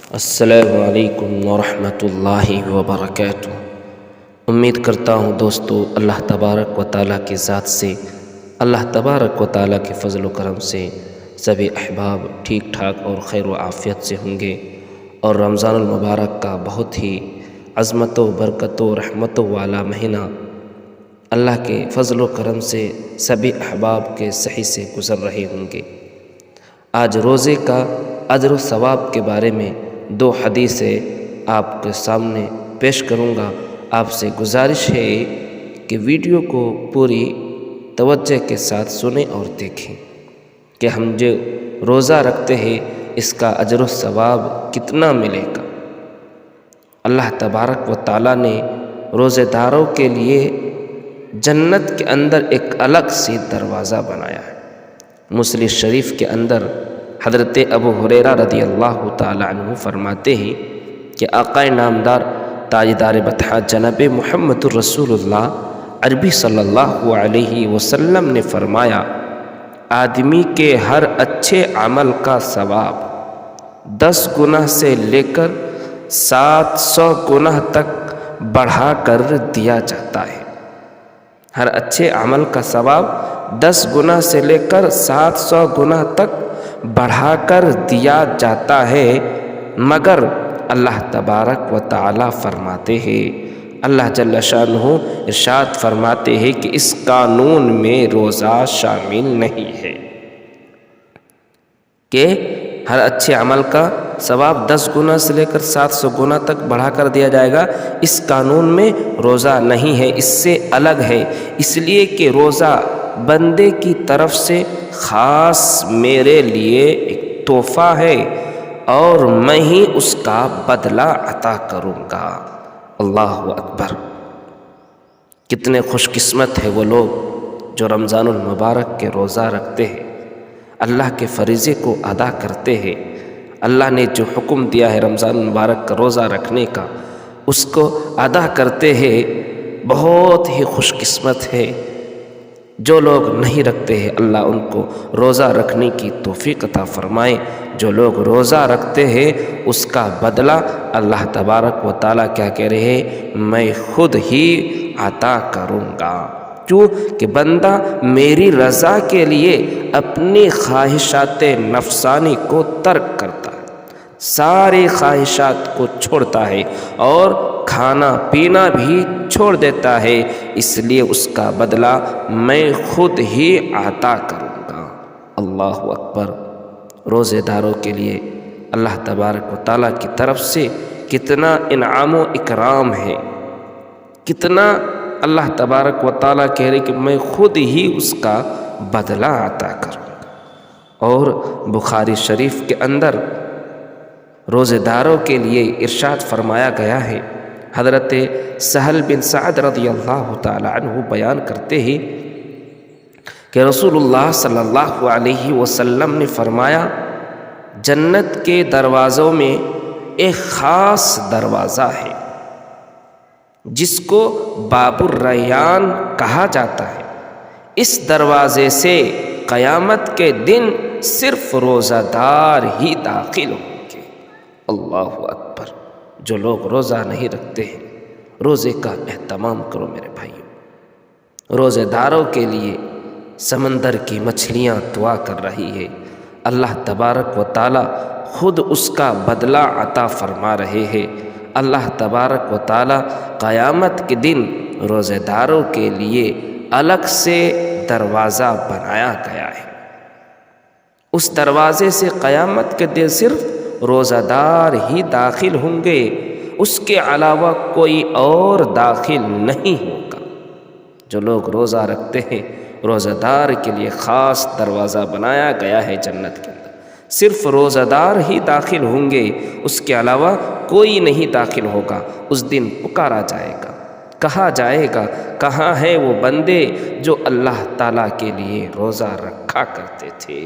السلام علیکم ورحمۃ اللہ وبرکاتہ۔ امید کرتا ہوں دوستو اللہ تبارک و تعالیٰ کی ذات سے، اللہ تبارک و تعالیٰ کے فضل و کرم سے سبھی احباب ٹھیک ٹھاک اور خیر و عافیت سے ہوں گے، اور رمضان المبارک کا بہت ہی عظمت و برکت و رحمت والا مہینہ اللہ کے فضل و کرم سے سبھی احباب کے صحیح سے گزر رہے ہوں گے۔ آج روزے کا اجر و ثواب کے بارے میں دو حدیثیں آپ کے سامنے پیش کروں گا۔ آپ سے گزارش ہے کہ ویڈیو کو پوری توجہ کے ساتھ سنیں اور دیکھیں کہ ہم جو روزہ رکھتے ہیں اس کا اجر و ثواب کتنا ملے گا۔ اللہ تبارک و تعالیٰ نے روزے داروں کے لیے جنت کے اندر ایک الگ سی دروازہ بنایا ہے۔ مسلم شریف کے اندر حضرت ابو ہریرہ رضی اللہ تعالیٰ عنہ فرماتے ہیں کہ آقا نامدار تاجدار بطحہ جناب محمد الرسول اللہ عربی صلی اللہ علیہ وسلم نے فرمایا، آدمی کے ہر اچھے عمل کا ثواب 10 گنا سے لے کر 700 گنا تک بڑھا کر دیا جاتا ہے۔ ہر اچھے عمل کا ثواب 10 گنا سے لے کر 700 گنا تک بڑھا کر دیا جاتا ہے، مگر اللہ تبارک و تعالیٰ فرماتے ہیں، اللہ جل شانہ ارشاد فرماتے ہیں کہ اس قانون میں روزہ شامل نہیں ہے کہ ہر اچھے عمل کا ثواب 10 گنا سے لے کر 700 گنا تک بڑھا کر دیا جائے گا۔ اس قانون میں روزہ نہیں ہے، اس سے الگ ہے، اس لیے کہ روزہ بندے کی طرف سے خاص میرے لیے ایک تحفہ ہے اور میں ہی اس کا بدلہ عطا کروں گا۔ اللہ اکبر! کتنے خوش قسمت ہے وہ لوگ جو رمضان المبارک کے روزہ رکھتے ہیں، اللہ کے فریضے کو ادا کرتے ہیں۔ اللہ نے جو حکم دیا ہے رمضان المبارک کا روزہ رکھنے کا، اس کو ادا کرتے ہیں۔ بہت ہی خوش قسمت ہے جو لوگ نہیں رکھتے ہیں، اللہ ان کو روزہ رکھنے کی توفیق عطا فرمائے۔ جو لوگ روزہ رکھتے ہیں اس کا بدلہ اللہ تبارک و تعالیٰ کیا کہہ رہے ہیں؟ میں خود ہی عطا کروں گا، کیوں کہ بندہ میری رضا کے لیے اپنی خواہشات نفسانی کو ترک کرتا ہے، ساری خواہشات کو چھوڑتا ہے اور کھانا پینا بھی چھوڑ دیتا ہے، اس لیے اس کا بدلہ میں خود ہی عطا کروں گا۔ اللہ اکبر! روزے داروں کے لیے اللہ تبارک و تعالیٰ کی طرف سے کتنا انعام و اکرام ہے، کتنا اللہ تبارک و تعالیٰ کہہ رہے کہ میں خود ہی اس کا بدلہ عطا کروں گا۔ اور بخاری شریف کے اندر روزے داروں کے لیے ارشاد فرمایا گیا ہے، حضرت سہل بن سعد رضی اللہ تعالیٰ عنہ بیان کرتے ہیں کہ رسول اللہ صلی اللہ علیہ وسلم نے فرمایا، جنت کے دروازوں میں ایک خاص دروازہ ہے جس کو باب الریان کہا جاتا ہے۔ اس دروازے سے قیامت کے دن صرف روزہ دار ہی داخل ہوں گے۔ اللہ اکبر! جو لوگ روزہ نہیں رکھتے ہیں، روزے کا اہتمام کرو میرے بھائیوں۔ روزے داروں کے لیے سمندر کی مچھلیاں دعا کر رہی ہے، اللہ تبارک و تعالیٰ خود اس کا بدلہ عطا فرما رہے ہیں۔ اللہ تبارک و تعالیٰ قیامت کے دن روزے داروں کے لیے الگ سے دروازہ بنایا گیا ہے۔ اس دروازے سے قیامت کے دن صرف روزہ دار ہی داخل ہوں گے، اس کے علاوہ کوئی اور داخل نہیں ہوگا۔ جو لوگ روزہ رکھتے ہیں، روزہ دار کے لیے خاص دروازہ بنایا گیا ہے جنت کے اندر، صرف روزہ دار ہی داخل ہوں گے، اس کے علاوہ کوئی نہیں داخل ہوگا۔ اس دن پکارا جائے گا، کہا جائے گا، کہاں ہیں وہ بندے جو اللہ تعالیٰ کے لیے روزہ رکھا کرتے تھے؟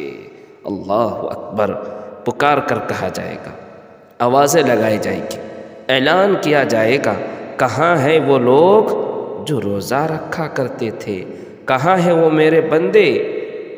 اللہ اکبر! پکار کر کہا جائے گا، آوازیں لگائی جائیں گی، اعلان کیا جائے گا، کہاں ہیں وہ لوگ جو روزہ رکھا کرتے تھے؟ کہاں ہیں وہ میرے بندے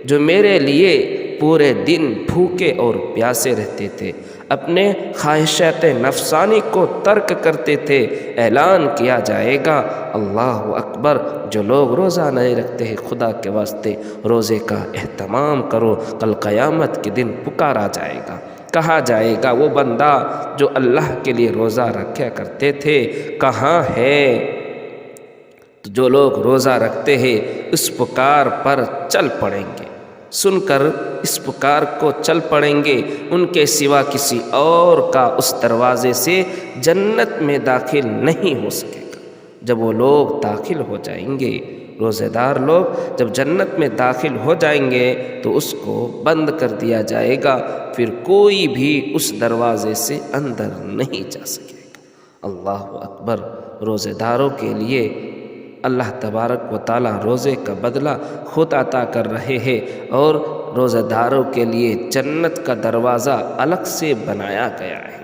جو میرے لیے پورے دن بھوکے اور پیاسے رہتے تھے؟ اپنے خواہشات نفسانی کو ترک کرتے تھے۔ اعلان کیا جائے گا اللہ اکبر، جو لوگ روزہ نہیں رکھتے ہیں خدا کے واسطے روزے کا اہتمام کرو، کل قیامت کے دن پکارا جائے گا، کہا جائے گا وہ بندہ جو اللہ کے لیے روزہ رکھا کرتے تھے کہاں ہے؟ تو جو لوگ روزہ رکھتے ہیں اس پکار پر چل پڑیں گے، سن کر اس پکار کو چل پڑیں گے، ان کے سوا کسی اور کا اس دروازے سے جنت میں داخل نہیں ہو سکے گا۔ جب وہ لوگ داخل ہو جائیں گے، روزہ دار لوگ جب جنت میں داخل ہو جائیں گے تو اس کو بند کر دیا جائے گا، پھر کوئی بھی اس دروازے سے اندر نہیں جا سکے گا۔ اللہ اکبر، روزہ داروں کے لیے اللہ تبارک و تعالیٰ روزے کا بدلہ خود عطا کر رہے ہیں، اور روزہ داروں کے لیے جنت کا دروازہ الگ سے بنایا گیا ہے،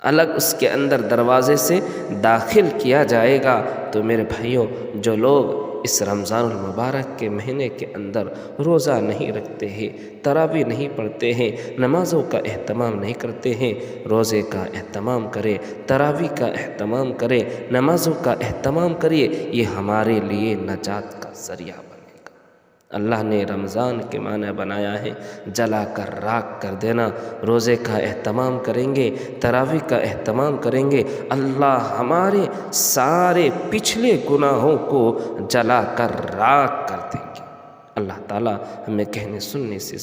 الگ اس کے اندر دروازے سے داخل کیا جائے گا۔ تو میرے بھائیوں، جو لوگ اس رمضان المبارک کے مہینے کے اندر روزہ نہیں رکھتے ہیں، تراویح نہیں پڑھتے ہیں، نمازوں کا اہتمام نہیں کرتے ہیں، روزے کا اہتمام کرے، تراویح کا اہتمام کرے، نمازوں کا اہتمام کریے، یہ ہمارے لیے نجات کا ذریعہ بنے گا۔ اللہ نے رمضان کے معنی بنایا ہے جلا کر راکھ کر دینا۔ روزے کا اہتمام کریں گے، تراویح کا اہتمام کریں گے، اللہ ہمارے سارے پچھلے گناہوں کو جلا کر راکھ کر دیں گے۔ اللہ تعالیٰ ہمیں کہنے سننے سے